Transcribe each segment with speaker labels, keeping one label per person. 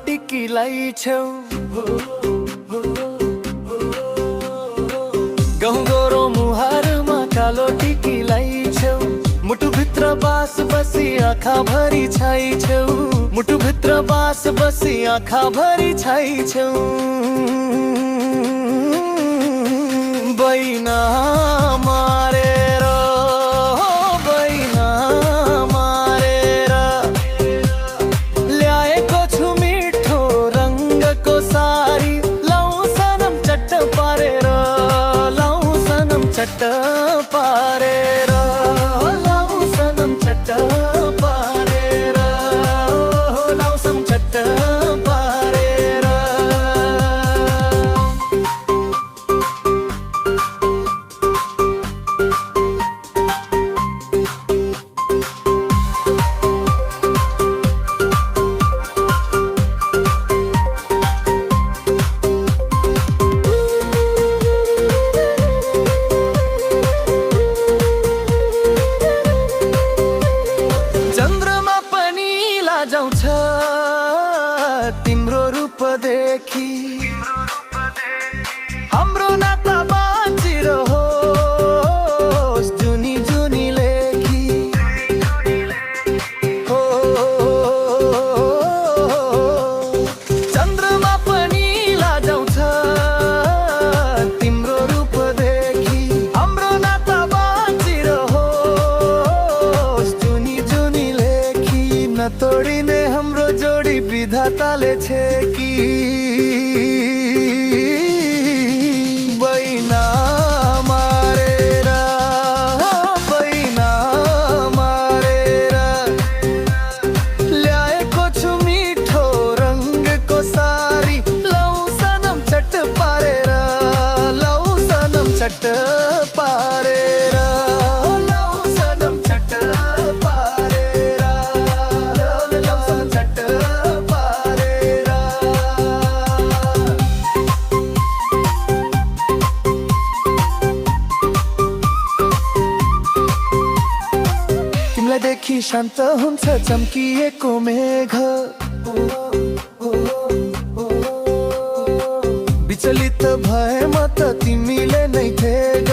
Speaker 1: टिकी लाई छौ गहुँ गोरो मुहारमा कालो टिकी लाई छौ मुटु भित्र बास बसी आँखा भरी छाई छौ मुटु भित्र बास बसी आँखा भरी छाई छौ बैना मारेर बैना मारेर ल्याएको छु मिठो रङ्गको सारी लाउँ सनम चट्ट पारेर लाउँ सनम चट्ट पारेर लाउँ सनम चट्ट पारेर लाउँ सनम चट्ट पारेर जाउँछ तिम्रो रूप देखि हाम्रो नाता बाँचिरहोस् जुनी जुनी लेखी हो चन्द्रमा पनि लाजाउँछ तिम्रो रूप देखि हाम्रो नाता बाँचिरहोस् जुनी जुनी लेखी नतोडिने हाम्रो जोडी विधाताले छे कि बैना मारेर बैना मारेर ल्याएको छु मिठो रङ्गको सारी लाउँ सनम चट्ट पारेर लाउँ सनम चट्ट पारेर लाउँ सनम चट्ट पारेर लाउँ सनम चट्ट पारेर तिमीलाई देखि शान्त हुन्छ चम्किएको मेघ विचलित भए म त तिमीले नै थेग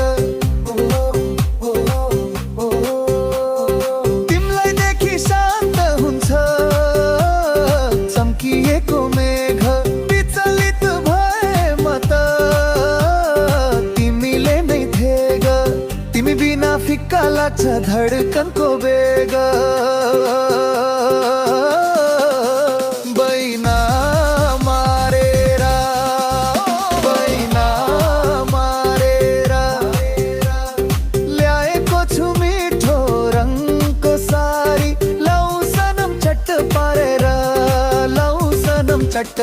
Speaker 1: तिमीलाई देखि शान्त हुन्छ चम्किएको मेघ विचलित भए म त तिमीले नै थेग तिमी बिना फिक्का लाग्छ धडकनको बेग बैना मारेर बैना मारेर ल्याएको छु मिठो रङको सारी लाउँ सनम चट्ट पारेर लाउँ सनम चट्ट